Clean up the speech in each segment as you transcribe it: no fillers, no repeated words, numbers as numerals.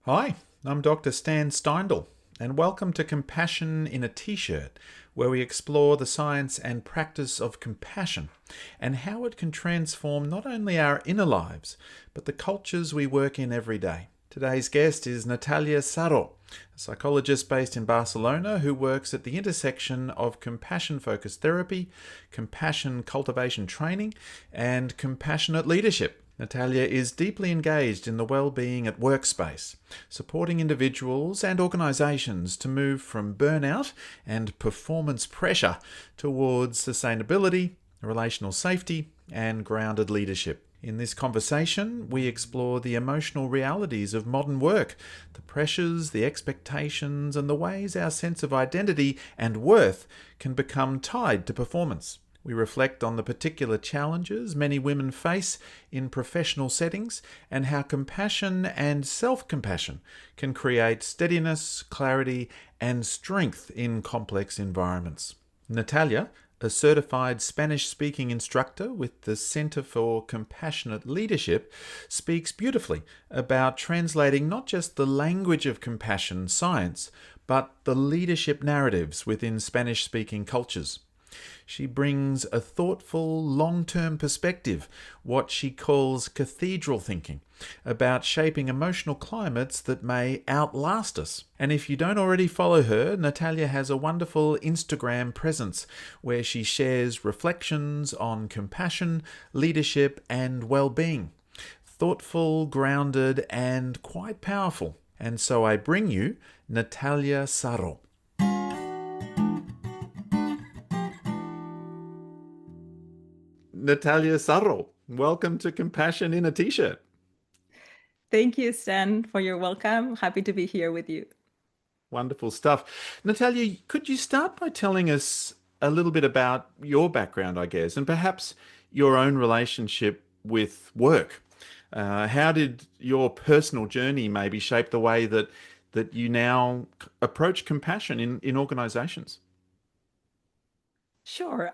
Hi, I'm Dr. Stan Steindl, and welcome to Compassion in a T-shirt, where we explore the science and practice of compassion and how it can transform not only our inner lives, but the cultures we work in every day. Today's guest is Natalia Sarro, a psychologist based in Barcelona who works at the intersection of compassion-focused therapy, compassion cultivation training, and compassionate leadership. Natalia is deeply engaged in the well-being at workspace, supporting individuals and organisations to move from burnout and performance pressure towards sustainability, relational safety, and grounded leadership. In this conversation, we explore the emotional realities of modern work, the pressures, the expectations, and the ways our sense of identity and worth can become tied to performance. We reflect on the particular challenges many women face in professional settings and how compassion and self-compassion can create steadiness, clarity, and strength in complex environments. Natalia, a certified Spanish-speaking instructor with the Center for Compassionate Leadership, speaks beautifully about translating not just the language of compassion science, but the leadership narratives within Spanish-speaking cultures. She brings a thoughtful, long-term perspective, what she calls cathedral thinking, about shaping emotional climates that may outlast us. And if you don't already follow her, Natalia has a wonderful Instagram presence where she shares reflections on compassion, leadership, and well-being. Thoughtful, grounded, and quite powerful. And so I bring you Natalia Sarro. Natalia Sarro, welcome to Compassion in a T-shirt. Thank you, Stan, for your welcome. Happy to be here with you. Wonderful stuff. Natalia, could you start by telling us a little bit about your background, I guess, and perhaps your own relationship with work? How did your personal journey maybe shape the way that you now approach compassion in organizations? Sure.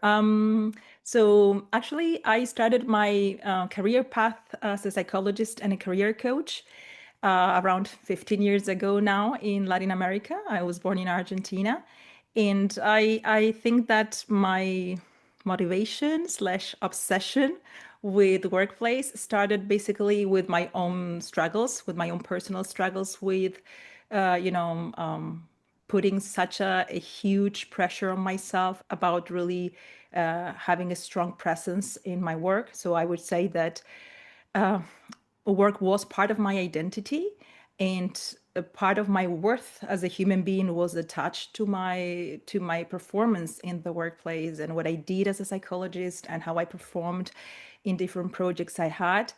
So actually, I started my career path as a psychologist and a career coach around 15 years ago now in Latin America. I was born in Argentina. And I think that my motivation slash obsession with workplace started basically with my own struggles, with my own personal struggles with, uh, you know, um, putting such a huge pressure on myself about really having a strong presence in my work. So I would say that work was part of my identity, and a part of my worth as a human being was attached to my performance in the workplace and what I did as a psychologist and how I performed in different projects I had.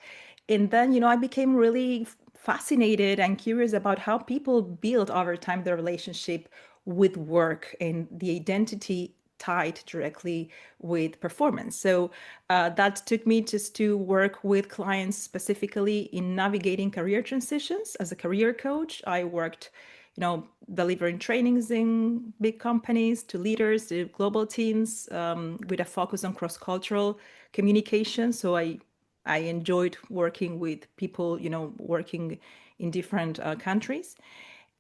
And then, I became really fascinated and curious about how people build over time their relationship with work and the identity tied directly with performance. So that took me just to work with clients specifically in navigating career transitions. As a career coach, I worked, delivering trainings in big companies to leaders, to global teams, with a focus on cross-cultural communication. So I enjoyed working with people, working in different countries.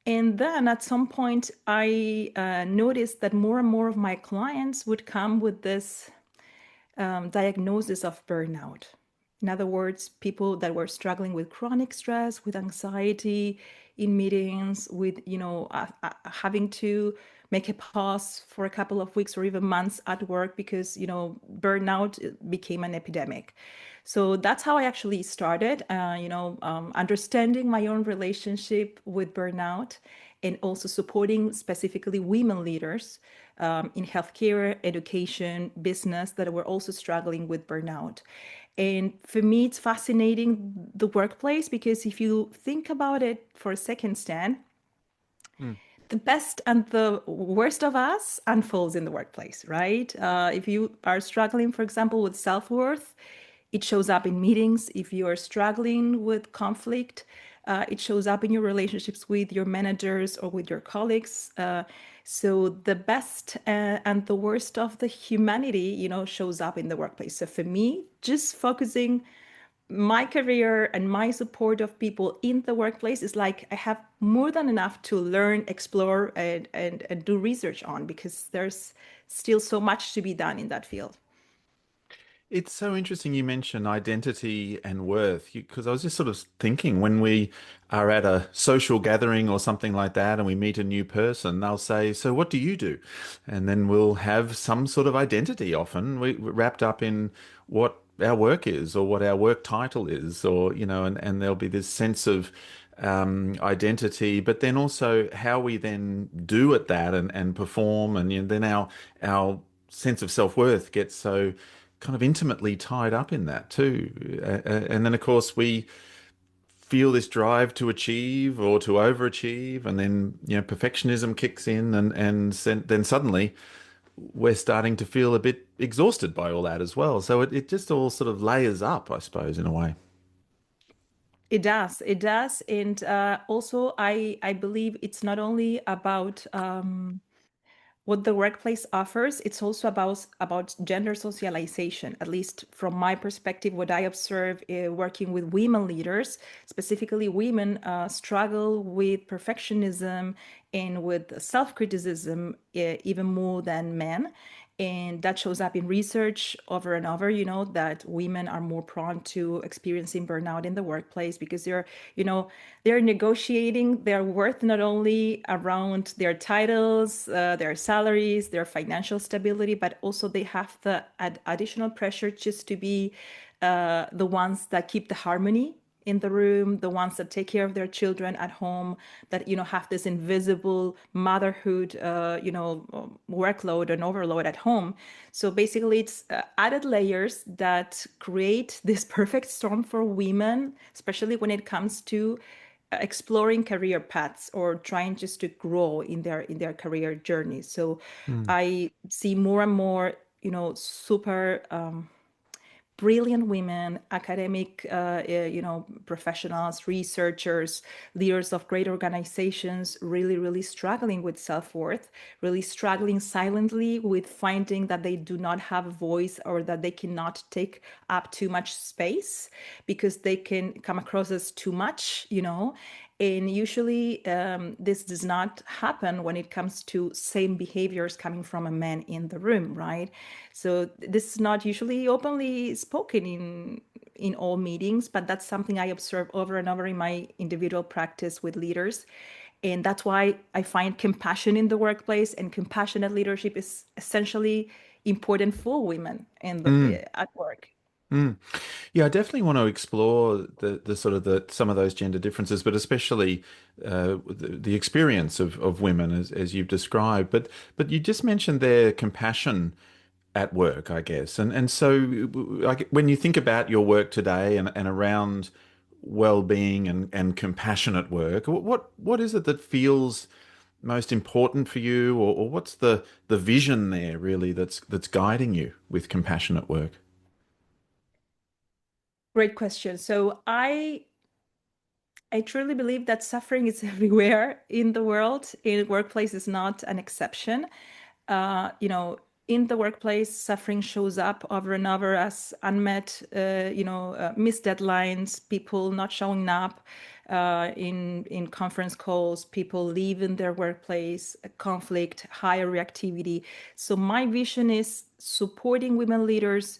And then at some point, I noticed that more and more of my clients would come with this diagnosis of burnout. In other words, people that were struggling with chronic stress, with anxiety in meetings, with having to make a pause for a couple of weeks or even months at work because burnout became an epidemic. So that's how I actually started, understanding my own relationship with burnout and also supporting specifically women leaders in healthcare, education, business that were also struggling with burnout. And for me, it's fascinating the workplace because if you think about it for a second, Stan, Hmm. the best and the worst of us unfolds in the workplace, right? If you are struggling, for example, with self-worth, it shows up in meetings. If you are struggling with conflict, it shows up in your relationships with your managers or with your colleagues. So the best and the worst of the humanity, shows up in the workplace. So for me, just focusing my career and my support of people in the workplace is like I have more than enough to learn, explore, and do research on, because there's still so much to be done in that field. It's so interesting you mention identity and worth because I was just sort of thinking when we are at a social gathering or something like that and we meet a new person, they'll say, "So what do you do?" And then we'll have some sort of identity often wrapped up in what our work is or what our work title is, or, and there'll be this sense of identity, but then also how we then do at that and perform, and then our sense of self-worth gets so kind of intimately tied up in that too. And then, of course, we feel this drive to achieve or to overachieve, and then perfectionism kicks in, and then suddenly we're starting to feel a bit exhausted by all that as well. So it just all sort of layers up, I suppose, in a way. It does, and also I believe it's not only about what the workplace offers, it's also about gender socialization. At least from my perspective, what I observe working with women leaders, specifically women, struggle with perfectionism and with self-criticism even more than men. And that shows up in research over and over, that women are more prone to experiencing burnout in the workplace because they're negotiating their worth not only around their titles, their salaries, their financial stability, but also they have the additional pressure just to be the ones that keep the harmony in the room, the ones that take care of their children at home, that have this invisible motherhood, workload and overload at home. So basically, it's added layers that create this perfect storm for women, especially when it comes to exploring career paths or trying just to grow in their career journey. So Mm. I see more and more, super brilliant women, academic, professionals, researchers, leaders of great organizations, really, really struggling with self-worth, really struggling silently with finding that they do not have a voice or that they cannot take up too much space because they can come across as too much, and usually this does not happen when it comes to same behaviors coming from a man in the room, right? So this is not usually openly spoken in all meetings, but that's something I observe over and over in my individual practice with leaders. And that's why I find compassion in the workplace and compassionate leadership is essentially important for women Mm. at work. Mm. Yeah, I definitely want to explore the sort of the some of those gender differences, but especially the experience of women as you've described. But you just mentioned their compassion at work, I guess, and so when you think about your work today and around well-being and compassionate work, what is it that feels most important for you, or what's the vision there really that's guiding you with compassionate work? Great question. So I truly believe that suffering is everywhere in the world. In workplace is not an exception. In the workplace, suffering shows up over and over as unmet, missed deadlines, people not showing up in conference calls, people leaving their workplace, conflict, higher reactivity. So my vision is supporting women leaders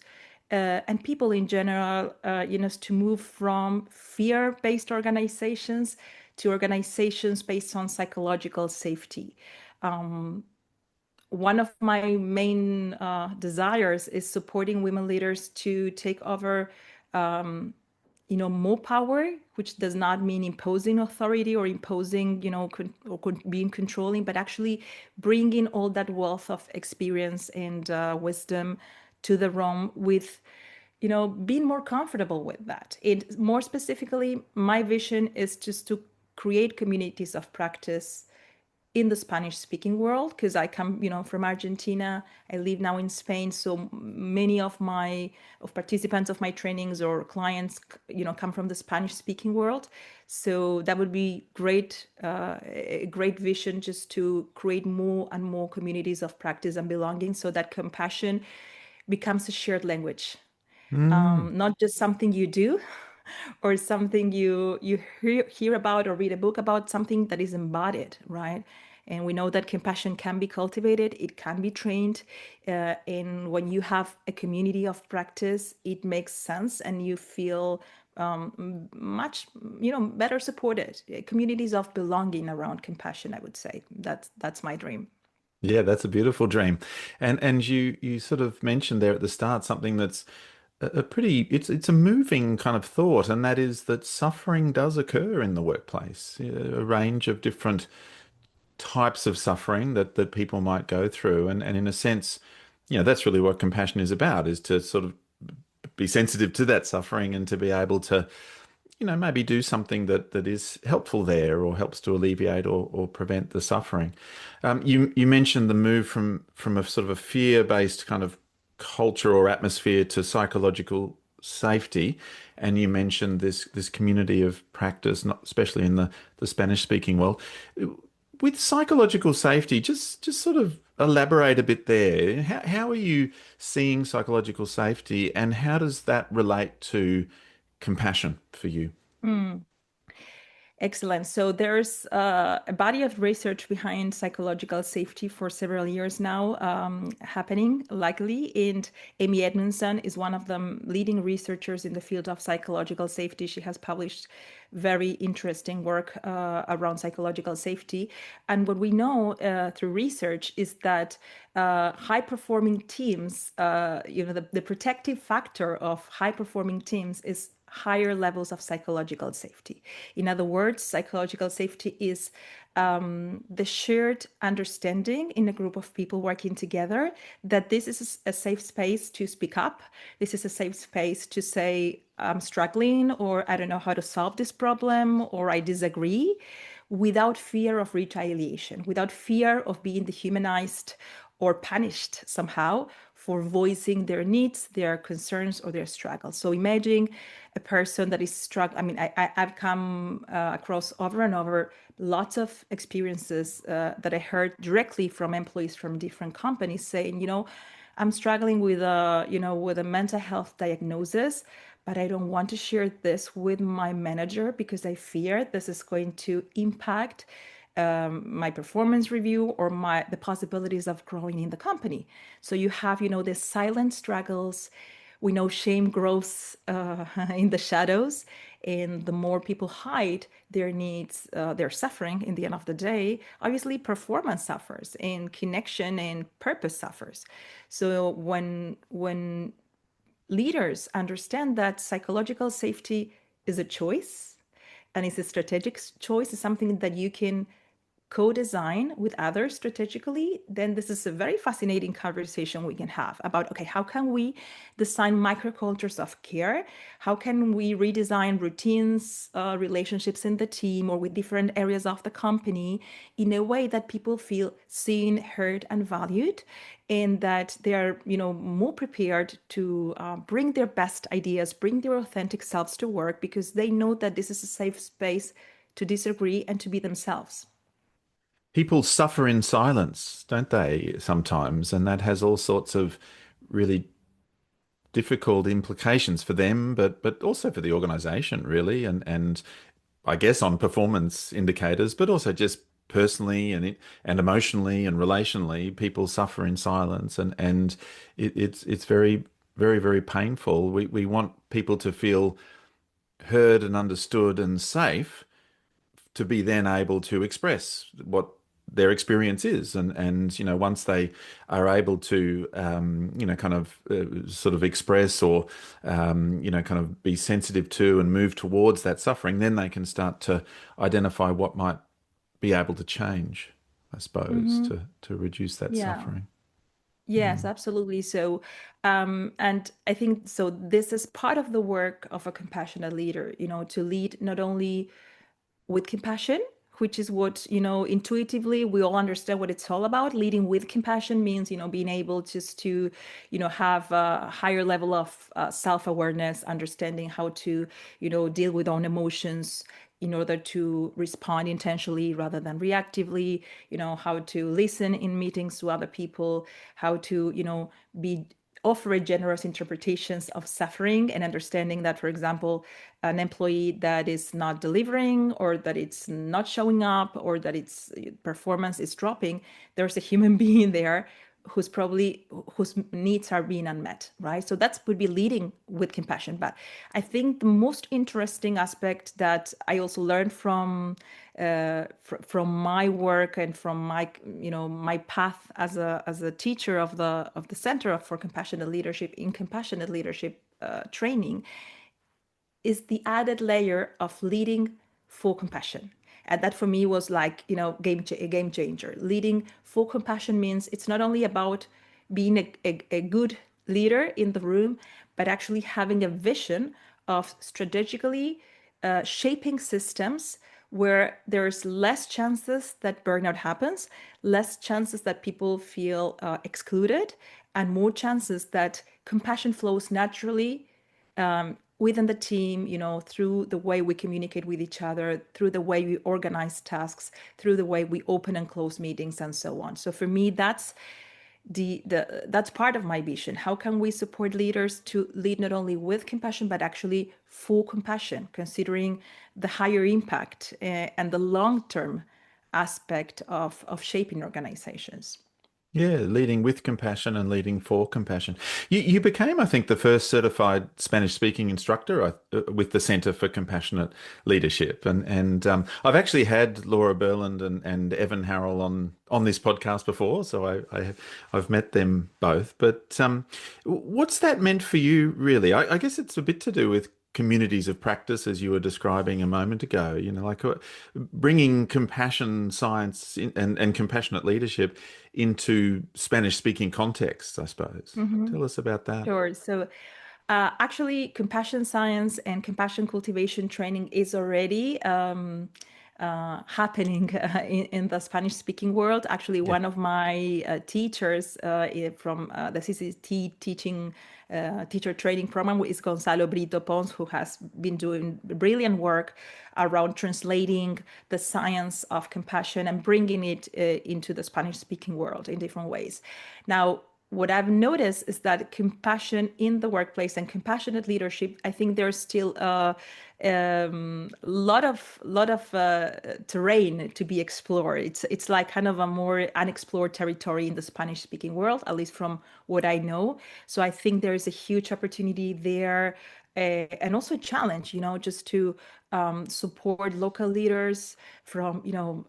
and people in general, to move from fear-based organizations to organizations based on psychological safety. One of my main desires is supporting women leaders to take over more power, which does not mean imposing authority or imposing, being controlling, but actually bringing all that wealth of experience and wisdom to the room with, being more comfortable with that. And more specifically, my vision is just to create communities of practice in the Spanish speaking world, because I come, from Argentina. I live now in Spain. So many of participants of my trainings or clients, come from the Spanish speaking world. So that would be great, a great vision just to create more and more communities of practice and belonging so that compassion becomes a shared language. Mm. Not just something you do or something you hear about or read a book about, something that is embodied, right? And we know that compassion can be cultivated, it can be trained, and when you have a community of practice, it makes sense, and you feel much, better supported. Communities of belonging around compassion, I would say. That's my dream. Yeah, that's a beautiful dream. And you sort of mentioned there at the start something that's a pretty it's a moving kind of thought, and that is that suffering does occur in the workplace. A range of different types of suffering that people might go through. And in a sense, that's really what compassion is about, is to sort of be sensitive to that suffering and to be able to maybe do something that is helpful there or helps to alleviate or prevent the suffering. You mentioned the move from a sort of a fear-based kind of culture or atmosphere to psychological safety, and you mentioned this community of practice, not especially in the Spanish-speaking world. With psychological safety, just sort of elaborate a bit there. How are you seeing psychological safety, and how does that relate to compassion for you? Mm. Excellent. So there's a body of research behind psychological safety for several years now happening, likely. And Amy Edmondson is one of the leading researchers in the field of psychological safety. She has published very interesting work around psychological safety. And what we know through research is that high-performing teams, the protective factor of high-performing teams is higher levels of psychological safety. In other words, psychological safety is the shared understanding in a group of people working together that this is a safe space to speak up. This is a safe space to say, I'm struggling, or I don't know how to solve this problem, or I disagree, without fear of retaliation, without fear of being dehumanized or punished somehow for voicing their needs, their concerns, or their struggles. So imagine a person that is struggling. I mean, I've come across over and over lots of experiences that I heard directly from employees from different companies saying, I'm struggling with a mental health diagnosis, but I don't want to share this with my manager because I fear this is going to impact my performance review or the possibilities of growing in the company. So you have, the silent struggles. We know shame grows in the shadows, and the more people hide their needs, their suffering, in the end of the day, obviously performance suffers and connection and purpose suffers. So when leaders understand that psychological safety is a choice and it's a strategic choice, is something that you can co-design with others strategically, then this is a very fascinating conversation we can have about, okay, how can we design microcultures of care? How can we redesign routines, relationships in the team or with different areas of the company in a way that people feel seen, heard, and valued, and that they are, more prepared to bring their best ideas, bring their authentic selves to work because they know that this is a safe space to disagree and to be themselves. People suffer in silence, don't they, sometimes? And that has all sorts of really difficult implications for them, but also for the organization, really, and I guess on performance indicators, but also just personally and emotionally and relationally, people suffer in silence, and it's very, very, very painful. We want people to feel heard and understood and safe, to be then able to express what their experience is, and once they are able to kind of sort of express or kind of be sensitive to and move towards that suffering, then they can start to identify what might be able to change, I suppose, Hmm. to reduce that Yeah. suffering. Yes, absolutely. So, and I think so. This is part of the work of a compassionate leader, to lead not only with compassion, which is what, intuitively we all understand what it's all about. Leading with compassion means, being able just to, have a higher level of self-awareness, understanding how to, deal with own emotions in order to respond intentionally rather than reactively, how to listen in meetings to other people, how to, be offer generous interpretations of suffering and understanding that, for example, an employee that is not delivering or that it's not showing up or that its performance is dropping, there's a human being there whose needs are being unmet, right? So that would be leading with compassion. But I think the most interesting aspect that I also learned from my work and from my path as a teacher of the Center for Compassionate Leadership in compassionate leadership training is the added layer of leading for compassion. And that for me was like, a game changer. Leading for compassion means it's not only about being a good leader in the room, but actually having a vision of strategically shaping systems where there's less chances that burnout happens, less chances that people feel excluded, and more chances that compassion flows naturally within the team, through the way we communicate with each other, through the way we organize tasks, through the way we open and close meetings, and so on. So for me, that's that's part of my vision. How can we support leaders to lead not only with compassion, but actually for compassion, considering the higher impact and the long-term aspect of shaping organizations? Yeah, leading with compassion and leading for compassion. You became, I think, the first certified Spanish-speaking instructor with the Center for Compassionate Leadership, and I've actually had Laura Berland and Evan Harrell on this podcast before, so I've met them both. But what's that meant for you, really? I guess it's a bit to do with communities of practice, as you were describing a moment ago, like bringing compassion, science, and compassionate leadership into Spanish speaking contexts, I suppose. Mhm. Tell us about that. Sure. So actually, compassion science and compassion cultivation training is already happening in the Spanish speaking world. Actually, Yeah. one of my teachers from the CCT teacher training program is Gonzalo Brito Pons, who has been doing brilliant work around translating the science of compassion and bringing it into the Spanish speaking world in different ways. Now, what I've noticed is that compassion in the workplace and compassionate leadership, I think there's still a lot of terrain to be explored. It's like kind of a more unexplored territory in the Spanish speaking world, at least from what I know. So I think there is a huge opportunity there. And also a challenge, just to support local leaders from,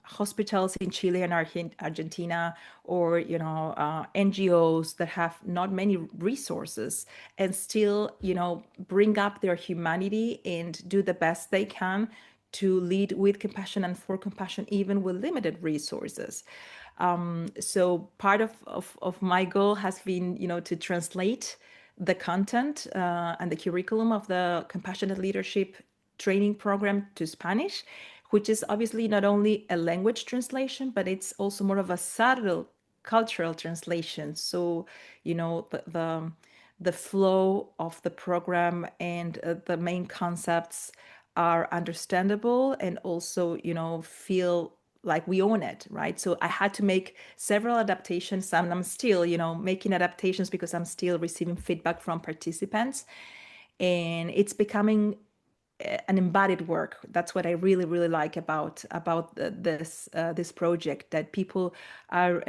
hospitals in Chile and Argentina, or, NGOs that have not many resources and still, bring up their humanity and do the best they can to lead with compassion and for compassion, even with limited resources. So part of my goal has been, to translate the content and the curriculum of the compassionate leadership training program to Spanish, which is obviously not only a language translation, but it's also more of a subtle cultural translation. So, the flow of the program and the main concepts are understandable and also, feel like we own it, right? So I had to make several adaptations, and I'm still, making adaptations because I'm still receiving feedback from participants, and it's becoming an embodied work. That's what I really, really like about this project. That people are,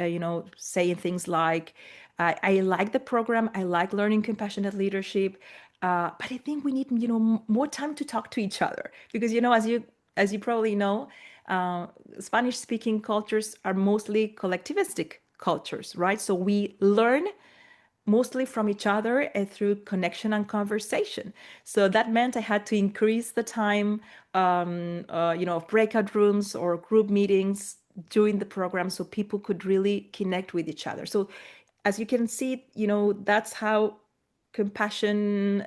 saying things like, "I like the program. I like learning compassionate leadership, but I think we need, more time to talk to each other because, as you probably know, Spanish-speaking cultures are mostly collectivistic cultures, right? So we learn mostly from each other and through connection and conversation. So that meant I had to increase the time, of breakout rooms or group meetings during the program so people could really connect with each other. So as you can see, that's how compassion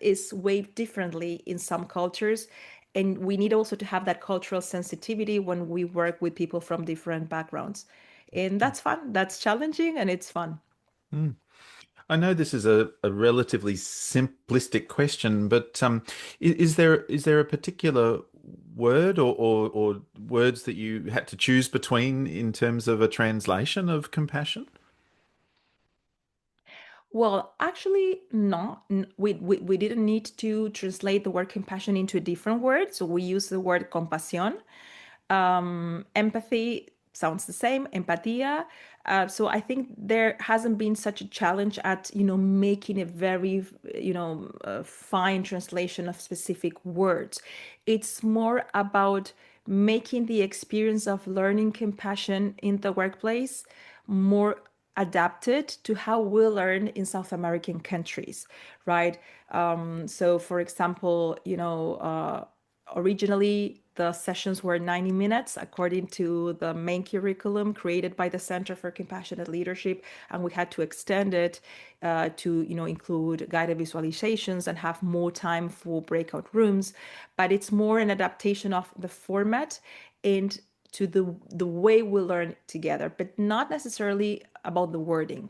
is weighed differently in some cultures. And we need also to have that cultural sensitivity when we work with people from different backgrounds. And that's fun, that's challenging, and it's fun. Mm. I know this is a relatively simplistic question, but is there a particular word or words that you had to choose between in terms of a translation of compassion? Well, actually, no. We didn't need to translate the word compassion into a different word. So we use the word compasión. Empathy sounds the same, empatia. So I think there hasn't been such a challenge at, making a very, fine translation of specific words. It's more about making the experience of learning compassion in the workplace more adapted to how we learn in South American countries, right? So, for example, originally the sessions were 90 minutes according to the main curriculum created by the Center for Compassionate Leadership, and we had to extend it to include guided visualizations and have more time for breakout rooms. But it's more an adaptation of the format and to the way we learn together, but not necessarily about the wording.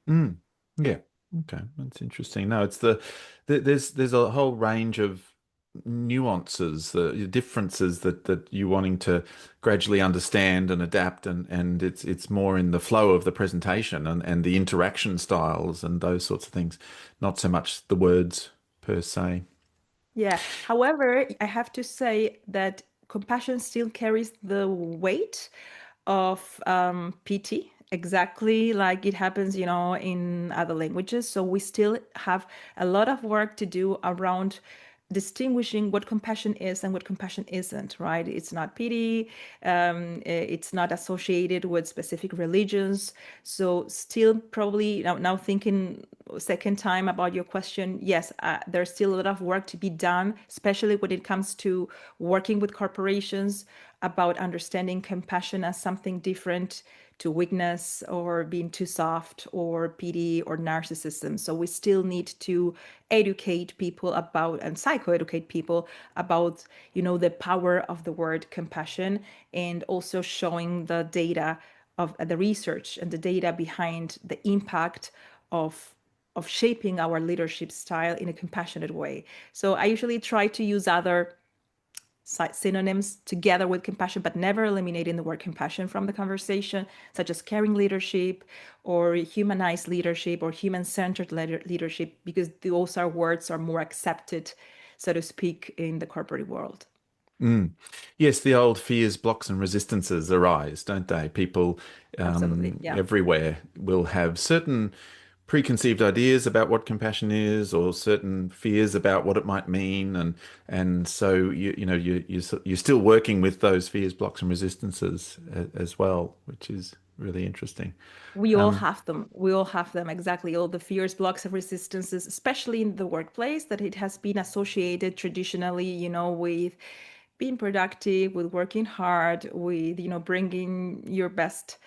Mm. Yeah. Okay, that's interesting. No, it's there's a whole range of nuances, the differences that you wanting to gradually understand and adapt, and it's more in the flow of the presentation and the interaction styles and those sorts of things, not so much the words per se. Yeah. However, I have to say that compassion still carries the weight of pity, exactly like it happens, in other languages. So we still have a lot of work to do around distinguishing what compassion is and what compassion isn't, right? It's not pity, it's not associated with specific religions. So still probably now thinking second time about your question, yes, there's still a lot of work to be done, especially when it comes to working with corporations about understanding compassion as something different to weakness or being too soft or pity or narcissism. So we still need to educate people about and psychoeducate people about, the power of the word compassion, and also showing the data of the research and the data behind the impact of shaping our leadership style in a compassionate way. So I usually try to use other synonyms together with compassion, but never eliminating the word compassion from the conversation, such as caring leadership or humanized leadership or human-centered leadership, because those are words are more accepted, so to speak, in the corporate world. Mm. Yes, the old fears, blocks, and resistances arise, don't they? People Absolutely. Yeah. everywhere will have certain preconceived ideas about what compassion is, or certain fears about what it might mean, and so you're still working with those fears, blocks, and resistances as well, which is really interesting. We all Um, have them. We all have them, exactly. All the fears, blocks, and resistances, especially in the workplace, that it has been associated traditionally, with being productive, with working hard, with, bringing your best,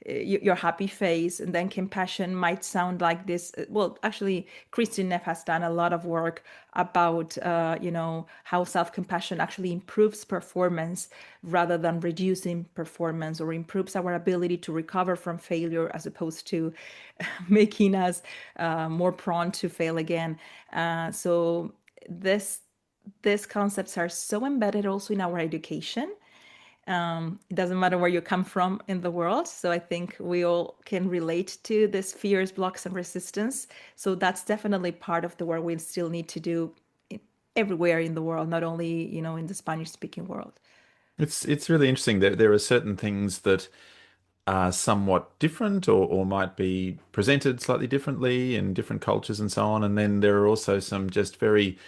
your happy face. And then compassion might sound like this. Well, actually, Christine Neff has done a lot of work about, how self-compassion actually improves performance rather than reducing performance, or improves our ability to recover from failure as opposed to making us more prone to fail again. So this these concepts are so embedded also in our education. It doesn't matter where you come from in the world. So I think we all can relate to this fears, blocks, and resistance. So that's definitely part of the work we still need to do everywhere in the world, not only, in the Spanish speaking world. it's really interesting that there are certain things that are somewhat different or might be presented slightly differently in different cultures and so on. And then there are also some just very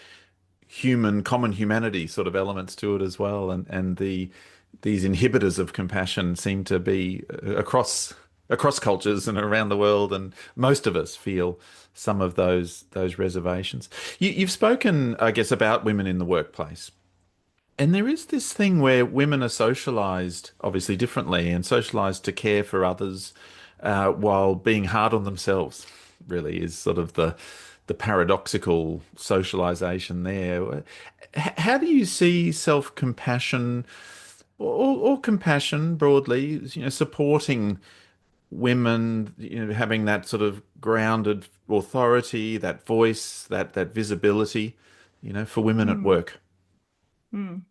common humanity sort of elements to it as well. And these inhibitors of compassion seem to be across cultures and around the world, and most of us feel some of those reservations. You've spoken, I guess, about women in the workplace. And there is this thing where women are socialized, obviously differently, and socialized to care for others, while being hard on themselves. Really, is sort of the paradoxical socialization there. How do you see self-compassion or compassion broadly, supporting women, having that sort of grounded authority, that voice, that visibility, for women at Mm, work? mm.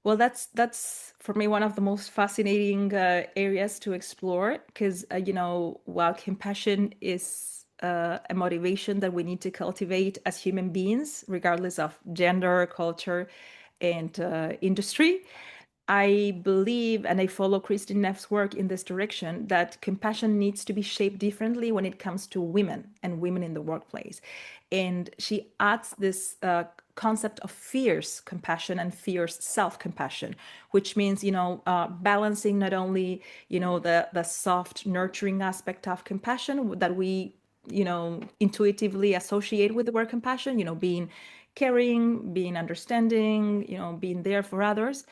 Well, that's for me one of the most fascinating areas to explore because while compassion is a motivation that we need to cultivate as human beings, regardless of gender, culture, and industry. I believe, and I follow Kristin Neff's work in this direction, that compassion needs to be shaped differently when it comes to women and women in the workplace. And she adds this concept of fierce compassion and fierce self-compassion, which means, balancing not only, the soft, nurturing aspect of compassion that we, intuitively associate with the word compassion, being caring, being understanding, being there for others.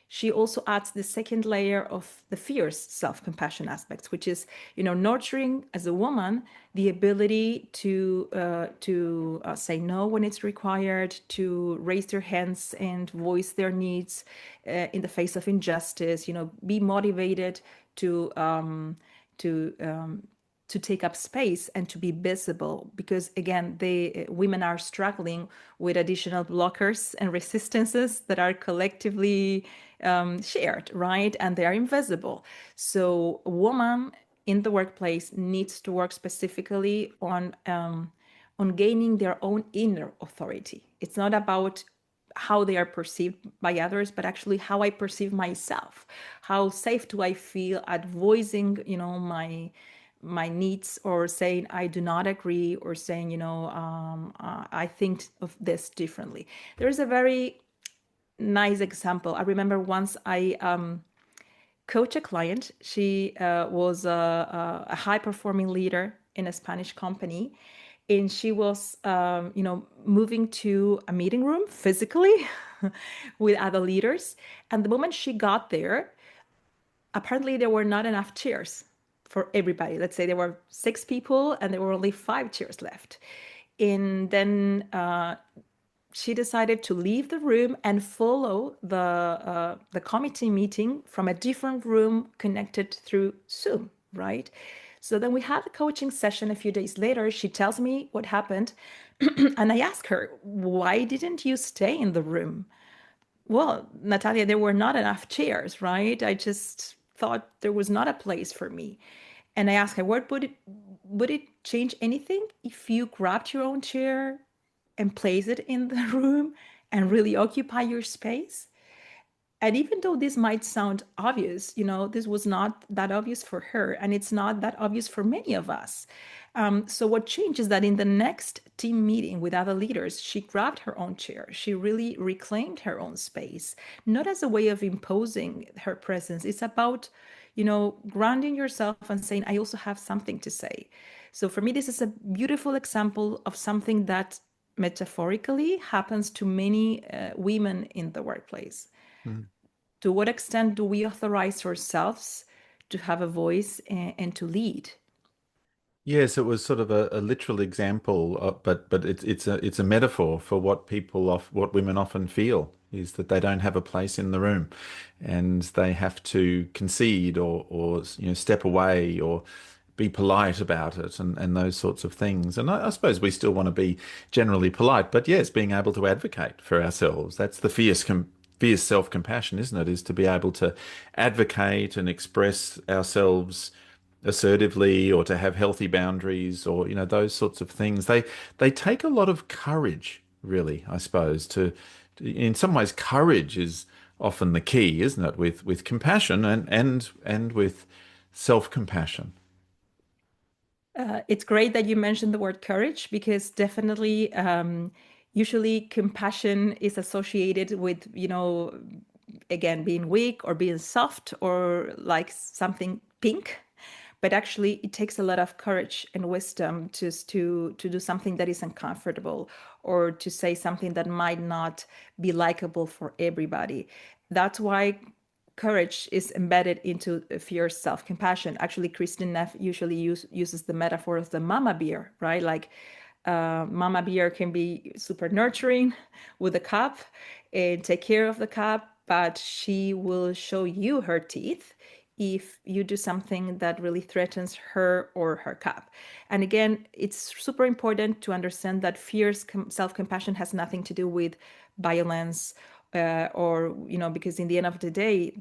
She also adds the second layer of the fierce self-compassion aspects, which is, nurturing as a woman the ability to say no when it's required, to raise their hands and voice their needs in the face of injustice. Be motivated to to um, to take up space and to be visible, because again, they women are struggling with additional blockers and resistances that are collectively shared, right? And they are invisible. So a woman in the workplace needs to work specifically on gaining their own inner authority. It's not about how they are perceived by others, but actually how I perceive myself. How safe do I feel at voicing, my needs, or saying I do not agree, or saying, I think of this differently. There is a very nice example. I remember once I coached a client. She was a high performing leader in a Spanish company. And she was, moving to a meeting room physically with other leaders. And the moment she got there, apparently there were not enough chairs for everybody. Let's say there were 6 people and there were only 5 chairs left. And then she decided to leave the room and follow the committee meeting from a different room connected through Zoom, right? So then we had a coaching session a few days later. She tells me what happened. And I ask her, why didn't you stay in the room? Well, Natalia, there were not enough chairs, right? I just thought there was not a place for me. And I asked her, what would it change anything if you grabbed your own chair and place it in the room and really occupy your space? And even though this might sound obvious, this was not that obvious for her, and it's not that obvious for many of us. So what changed is that in the next team meeting with other leaders, she grabbed her own chair. She really reclaimed her own space, not as a way of imposing her presence. It's about, grounding yourself and saying, I also have something to say. So for me, this is a beautiful example of something that metaphorically happens to many women in the workplace. Mm. To what extent do we authorize ourselves to have a voice and to lead? Yes, it was sort of a literal example, but it's a metaphor for what women often feel is that they don't have a place in the room, and they have to concede or step away or be polite about it and those sorts of things. And I suppose we still want to be generally polite, but yes, being able to advocate for ourselves. That's the fierce self-compassion, isn't it? Is to be able to advocate and express ourselves assertively, or to have healthy boundaries, or those sorts of things. They take a lot of courage, really, I suppose. In some ways, courage is often the key, isn't it? With compassion and with self-compassion. It's great that you mentioned the word courage, because definitely, usually compassion is associated with, again, being weak or being soft or like something pink. But actually, it takes a lot of courage and wisdom just to do something that is uncomfortable, or to say something that might not be likable for everybody. That's why courage is embedded into fierce self-compassion. Actually, Kristin Neff usually uses the metaphor of the mama bear, right? Like mama bear can be super nurturing with a cup and take care of the cup, but she will show you her teeth if you do something that really threatens her or her cup. And again, it's super important to understand that fierce self-compassion has nothing to do with violence, or, because in the end of the day,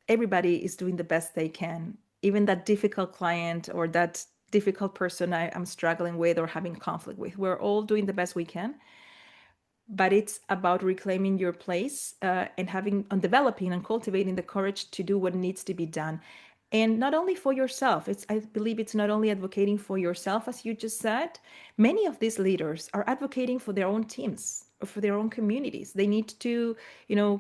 everybody is doing the best they can. Even that difficult client or that difficult person I'm struggling with or having conflict with. We're all doing the best we can, but it's about reclaiming your place and having and developing and cultivating the courage to do what needs to be done, and not only for yourself. It's, I believe, it's not only advocating for yourself, as you just said. Many of these leaders are advocating for their own teams or for their own communities. They need to,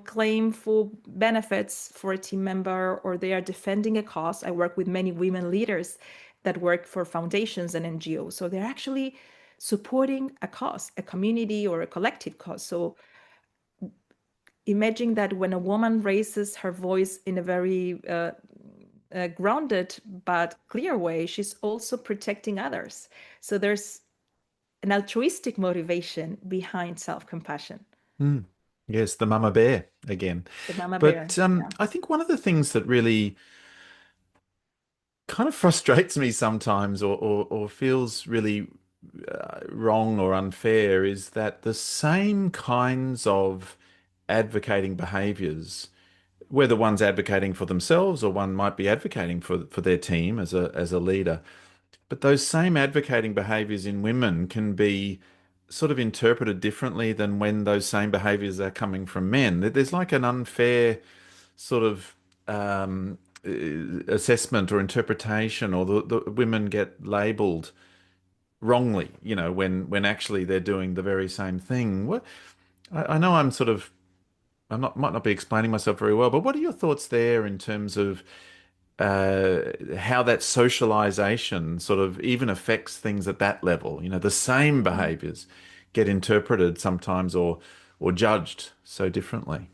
claim full benefits for a team member, or they are defending a cause. I work with many women leaders that work for foundations and NGOs, so they're actually supporting a cause, a community or a collective cause. So imagine that when a woman raises her voice in a very grounded but clear way, she's also protecting others. So there's an altruistic motivation behind self-compassion. Mm. Yes, the mama bear again. The mama bear. But Yeah. I think one of the things that really kind of frustrates me sometimes, or feels really wrong or unfair, is that the same kinds of advocating behaviors, whether one's advocating for themselves or one might be advocating for their team as a leader, but those same advocating behaviors in women can be sort of interpreted differently than when those same behaviors are coming from men. There's like an unfair sort of assessment or interpretation, or the women get labeled wrongly, when actually they're doing the very same thing. I know I'm not might not be explaining myself very well, but what are your thoughts there in terms of how that socialization sort of even affects things at that level? The same behaviors get interpreted sometimes, or judged so differently.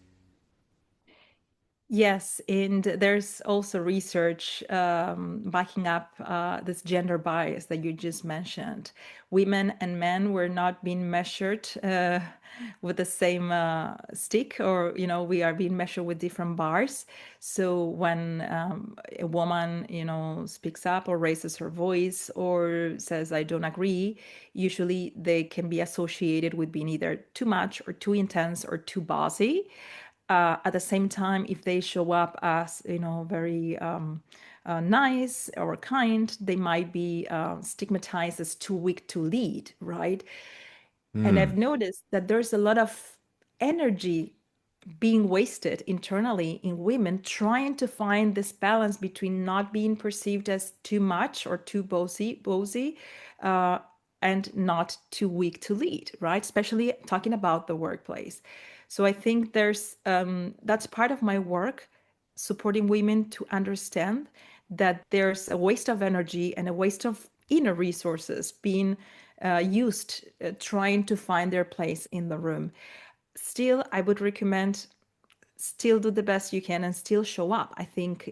Yes, and there's also research backing up this gender bias that you just mentioned. Women and men were not being measured with the same stick, or we are being measured with different bars. So when a woman, speaks up or raises her voice or says, "I don't agree," usually they can be associated with being either too much or too intense or too bossy. At the same time, if they show up as very nice or kind, they might be stigmatized as too weak to lead, right? And I've Mm, noticed that there's a lot of energy being wasted internally in women trying to find this balance between not being perceived as too much or too bossy, uh, and not too weak to lead, right? Especially talking about the workplace. So I think there's that's part of my work, supporting women to understand that there's a waste of energy and a waste of inner resources being used trying to find their place in the room. Still, I would recommend still do the best you can and still show up. I think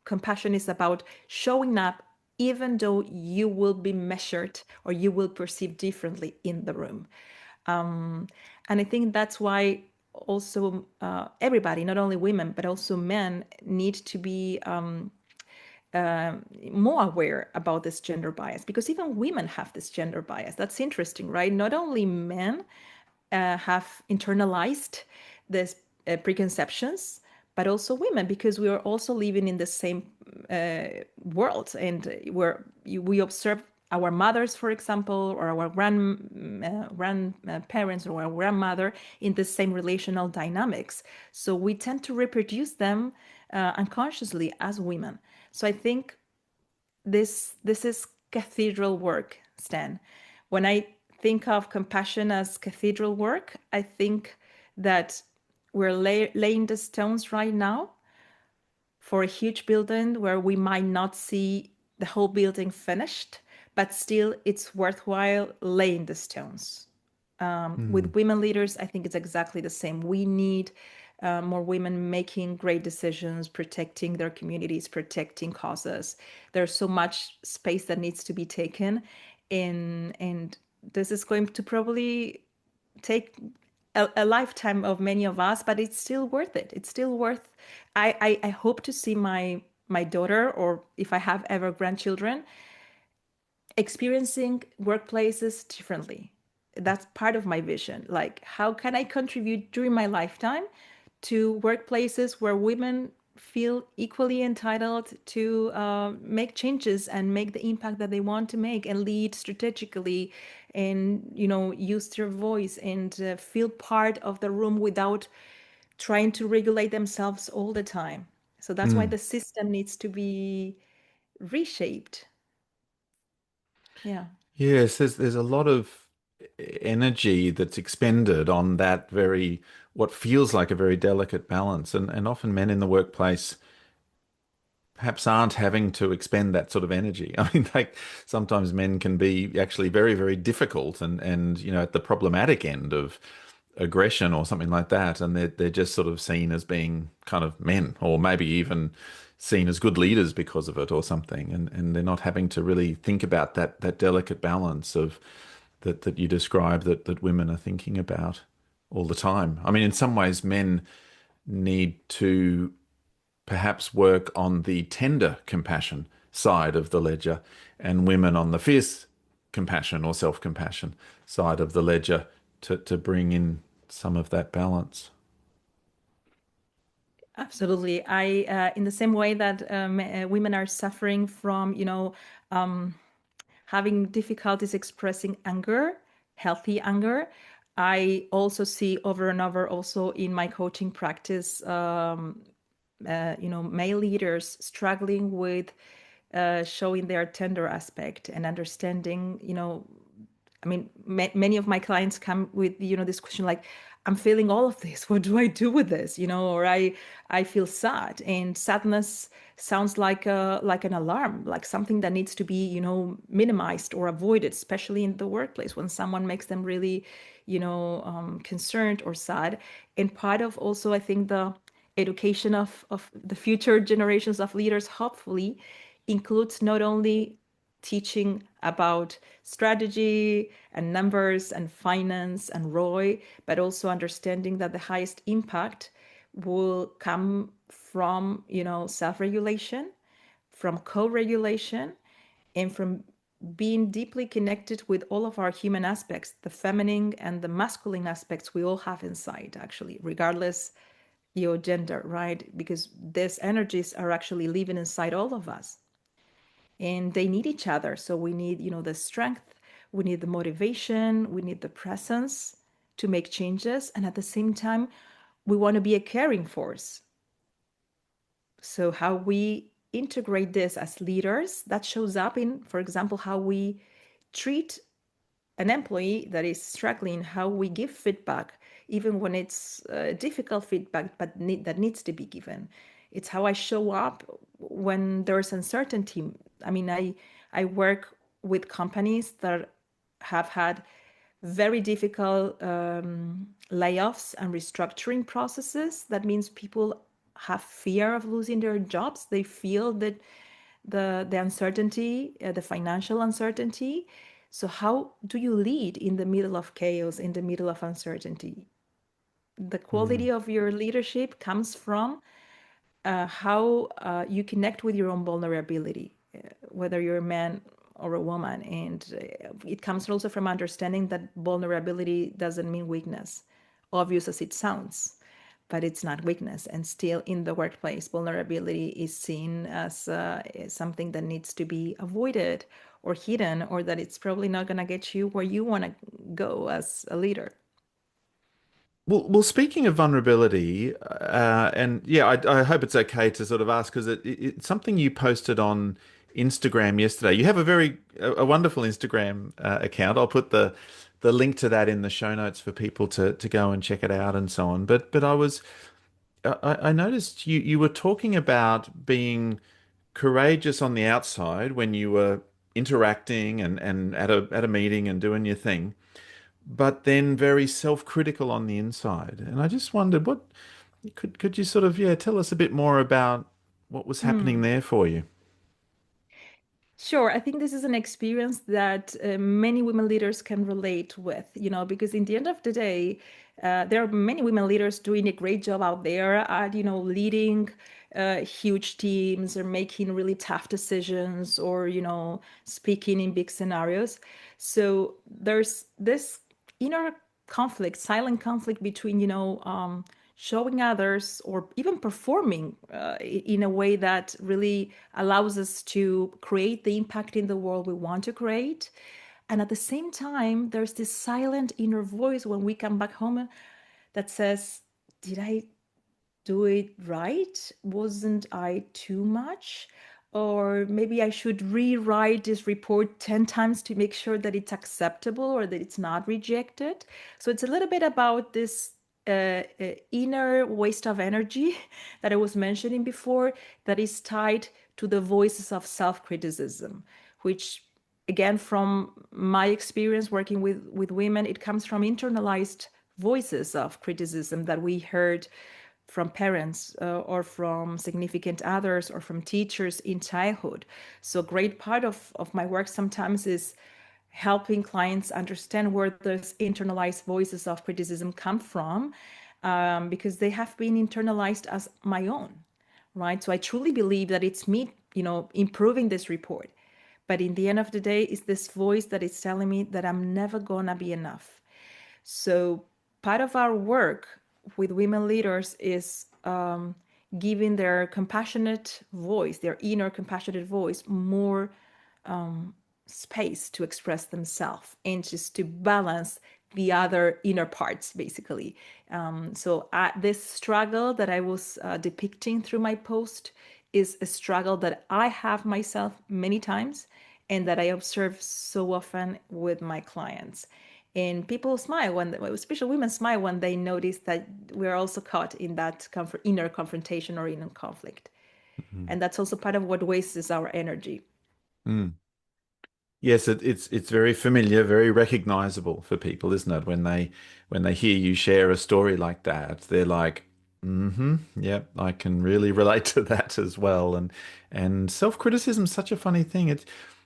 compassion is about showing up even though you will be measured or you will perceive differently in the room. And I think that's why also everybody, not only women, but also men, need to be more aware about this gender bias, because even women have this gender bias. That's interesting, right? Not only men have internalized this preconceptions, but also women, because we are also living in the same world, and where we observe our mothers, for example, or our grandparents or our grandmother in the same relational dynamics. So we tend to reproduce them unconsciously as women. So I think this is cathedral work, Stan. When I think of compassion as cathedral work, I think that we're laying the stones right now for a huge building where we might not see the whole building finished, but still it's worthwhile laying the stones. mm, With women leaders, I think it's exactly the same. We need more women making great decisions, protecting their communities, protecting causes. There's so much space that needs to be taken, and this is going to probably take a lifetime of many of us, but it's still worth it. It's still worth. I hope to see my daughter, or if I have ever grandchildren, experiencing workplaces differently. That's part of my vision. Like, how can I contribute during my lifetime to workplaces where women feel equally entitled to make changes and make the impact that they want to make and lead strategically and use their voice and feel part of the room without trying to regulate themselves all the time. So that's why Mm. the system needs to be reshaped. Yeah. Yes, there's a lot of energy that's expended on that very, what feels like a very delicate balance. And often men in the workplace perhaps aren't having to expend that sort of energy. I mean, like sometimes men can be actually very, very difficult and at the problematic end of aggression or something like that, and they're just sort of seen as being kind of men, or maybe even seen as good leaders because of it or something, and they're not having to really think about that delicate balance of that you describe that women are thinking about all the time. I mean, in some ways, men need to perhaps work on the tender compassion side of the ledger, and women on the fierce compassion or self-compassion side of the ledger to bring in some of that balance. Absolutely. In the same way that women are suffering from, um, having difficulties expressing anger, healthy anger, I also see over and over also in my coaching practice, male leaders struggling with showing their tender aspect and understanding, I mean, many of my clients come with, this question like, I'm feeling all of this. What do I do with this? Or I feel sad, and sadness sounds like an alarm, like something that needs to be, minimized or avoided, especially in the workplace when someone makes them really, concerned or sad. And part of also, I think, the education of the future generations of leaders, hopefully, includes not only teaching about strategy and numbers and finance and ROI, but also understanding that the highest impact will come from, self-regulation, from co-regulation, and from being deeply connected with all of our human aspects, the feminine and the masculine aspects we all have inside, actually, regardless your gender, right? Because these energies are actually living inside all of us, and they need each other. So we need, the strength, we need the motivation, we need the presence to make changes, and at the same time we want to be a caring force. So how we integrate this as leaders, that shows up in, for example, how we treat an employee that is struggling, how we give feedback, even when it's difficult feedback, but that needs to be given. It's how I show up when there's uncertainty. I mean, I work with companies that have had very difficult layoffs and restructuring processes. That means people have fear of losing their jobs. They feel that the uncertainty, the financial uncertainty. So how do you lead in the middle of chaos, in the middle of uncertainty? The Mm. quality of your leadership comes from how you connect with your own vulnerability, whether you're a man or a woman. And it comes also from understanding that vulnerability doesn't mean weakness, obvious as it sounds, but it's not weakness. And still, in the workplace, vulnerability is seen as something that needs to be avoided or hidden, or that it's probably not going to get you where you want to go as a leader. Well, speaking of vulnerability, and yeah, I hope it's okay to sort of ask because it's something you posted on Instagram yesterday. You have a wonderful Instagram account. I'll put the link to that in the show notes for people to go and check it out and so on. But I noticed you were talking about being courageous on the outside when you were interacting and at a meeting and doing your thing, but then very self-critical on the inside. And I just wondered, what could you sort of, yeah, tell us a bit more about what was happening Hmm. there for you? Sure, I think this is an experience that many women leaders can relate with, because in the end of the day, there are many women leaders doing a great job out there at, leading huge teams or making really tough decisions or, speaking in big scenarios. So there's this inner conflict, silent conflict between, showing others or even performing in a way that really allows us to create the impact in the world we want to create. And at the same time, there's this silent inner voice when we come back home that says, did I do it right? Wasn't I too much? Or maybe I should rewrite this report 10 times to make sure that it's acceptable or that it's not rejected. So it's a little bit about this inner waste of energy that I was mentioning before, that is tied to the voices of self criticism, which, again, from my experience working with women, it comes from internalized voices of criticism that we heard from parents or from significant others or from teachers in childhood. So a great part of my work sometimes is helping clients understand where those internalized voices of criticism come from, because they have been internalized as my own, right? So I truly believe that it's me, improving this report. But in the end of the day, it's this voice that is telling me that I'm never gonna be enough. So part of our work with women leaders is giving their compassionate voice, their inner compassionate voice, more space to express themselves and just to balance the other inner parts, basically. So this struggle that I was depicting through my post is a struggle that I have myself many times and that I observe so often with my clients. And people smile when, especially women smile when they notice that we're also caught in that inner confrontation or inner conflict. Mhm. And that's also part of what wastes our energy. Mm. Yes, it's very familiar, very recognizable for people, isn't it? When they hear you share a story like that, they're like, mm-hmm, yep, I can really relate to that as well. And self-criticism is such a funny thing.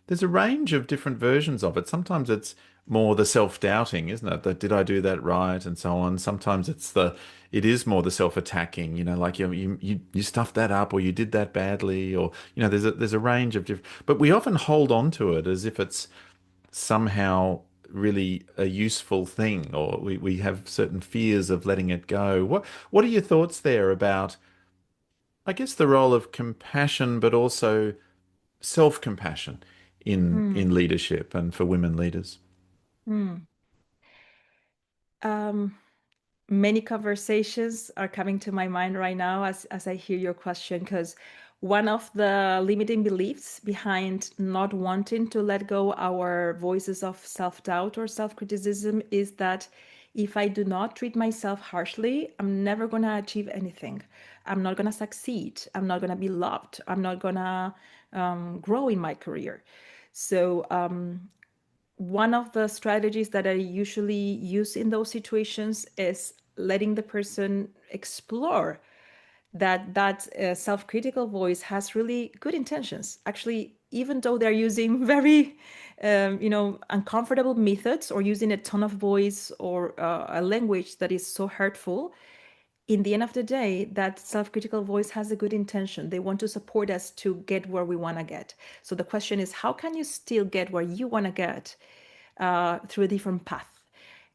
There's a range of different versions of it. Sometimes it's more the self-doubting, isn't it? That did I do that right and so on. Sometimes it is more the self-attacking, like you stuffed that up or you did that badly or there's a range of different, but we often hold on to it as if it's somehow really a useful thing or we have certain fears of letting it go. What are your thoughts there about, I guess, the role of compassion, but also self-compassion in Hmm. leadership and for women leaders? Hmm. Um, Many conversations are coming to my mind right now as I hear your question, because one of the limiting beliefs behind not wanting to let go our voices of self-doubt or self-criticism is that if I do not treat myself harshly, I'm never going to achieve anything. I'm not going to succeed. I'm not going to be loved. I'm not going to grow in my career. So one of the strategies that I usually use in those situations is letting the person explore that self-critical voice has really good intentions. Actually, even though they're using very, uncomfortable methods or using a tone of voice or a language that is so hurtful, in the end of the day, that self-critical voice has a good intention. They want to support us to get where we want to get. So the question is, how can you still get where you want to get through a different path?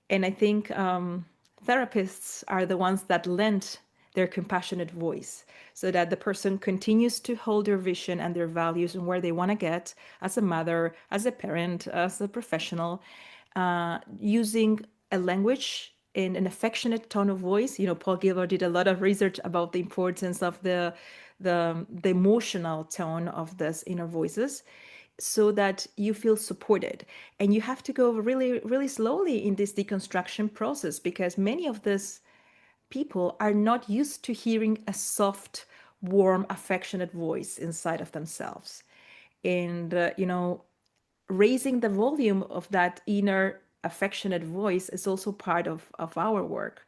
And I think therapists are the ones that lend their compassionate voice so that the person continues to hold their vision and their values and where they want to get as a mother, as a parent, as a professional, using a language in an affectionate tone of voice. Paul Gilbert did a lot of research about the importance of the emotional tone of these inner voices, so that you feel supported. And you have to go really, really slowly in this deconstruction process, because many of these people are not used to hearing a soft, warm, affectionate voice inside of themselves. And, raising the volume of that inner affectionate voice is also part of our work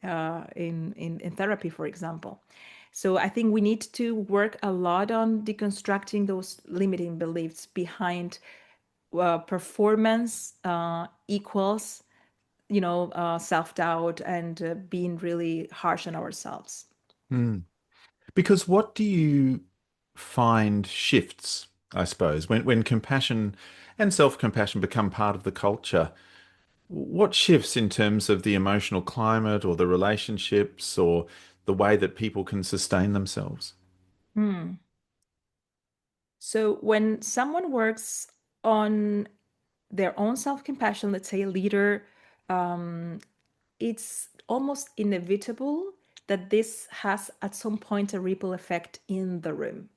in therapy, for example. So I think we need to work a lot on deconstructing those limiting beliefs behind performance equals, self-doubt and being really harsh on ourselves. Hmm. Because what do you find shifts, I suppose, when compassion and self-compassion become part of the culture? What shifts in terms of the emotional climate or the relationships or the way that people can sustain themselves? Hmm. So when someone works on their own self-compassion, let's say a leader, um, it's almost inevitable that this has at some point a ripple effect in the room.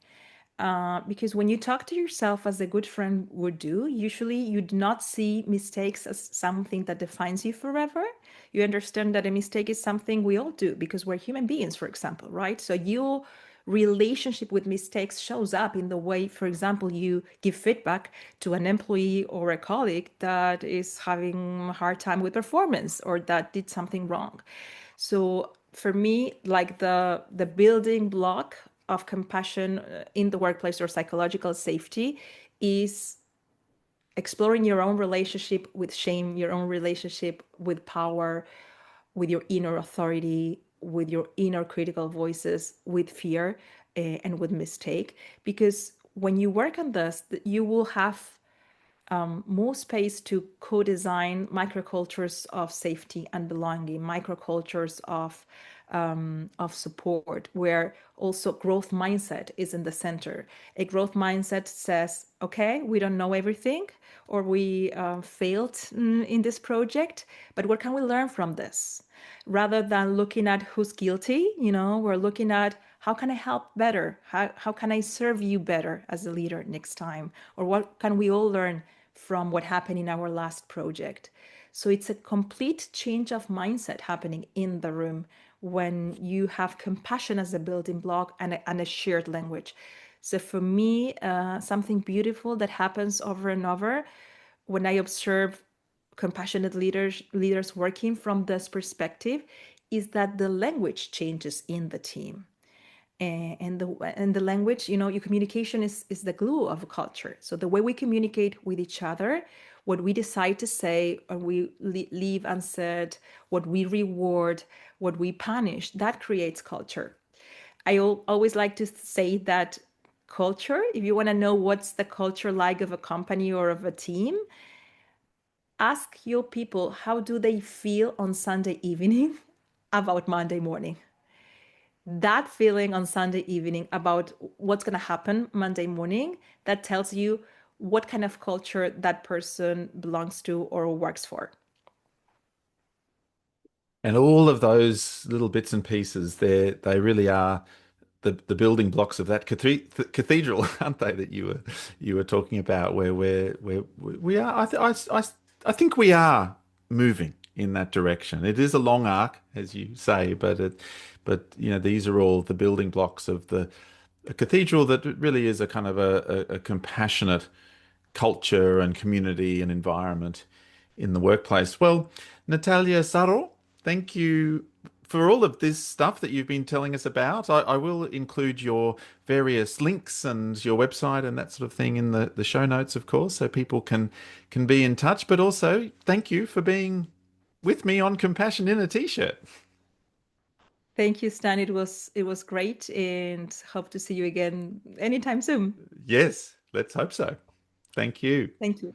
Because when you talk to yourself as a good friend would do, usually you do not see mistakes as something that defines you forever. You understand that a mistake is something we all do because we're human beings, for example, right? So your relationship with mistakes shows up in the way, for example, you give feedback to an employee or a colleague that is having a hard time with performance or that did something wrong. So for me, like the building block of compassion in the workplace or psychological safety is exploring your own relationship with shame, your own relationship with power, with your inner authority, with your inner critical voices, with fear, and with mistake. Because when you work on this, you will have more space to co-design microcultures of safety and belonging, microcultures of support, where also growth mindset is in the center. A growth mindset says, okay, we don't know everything, or we failed in this project, but what can we learn from this? Rather than looking at who's guilty, we're looking at how can I help better? How can I serve you better as a leader next time? Or what can we all learn from what happened in our last project? So it's a complete change of mindset happening in the room when you have compassion as a building block and a shared language. So for me, something beautiful that happens over and over when I observe compassionate leaders working from this perspective is that the language changes in the team. And the language, your communication is the glue of a culture. So the way we communicate with each other, what we decide to say, or we leave unsaid, what we reward, what we punish, that creates culture. I always like to say that culture, if you want to know what's the culture like of a company or of a team, ask your people how do they feel on Sunday evening about Monday morning. That feeling on Sunday evening about what's going to happen Monday morning, that tells you what kind of culture that person belongs to or works for. And all of those little bits and pieces, they really are the building blocks of that cathedral, aren't they? That you were talking about, where we are. I think we are moving in that direction. It is a long arc, as you say, but these are all the building blocks of the a cathedral that really is a kind of a compassionate culture and community and environment in the workplace. Well, Natalia Sarro, thank you for all of this stuff that you've been telling us about. I will include your various links and your website and that sort of thing in the show notes, of course, so people can be in touch. But also, thank you for being with me on Compassion in a T-shirt. Thank you, Stan. It was great and hope to see you again anytime soon. Yes, let's hope so. Thank you. Thank you.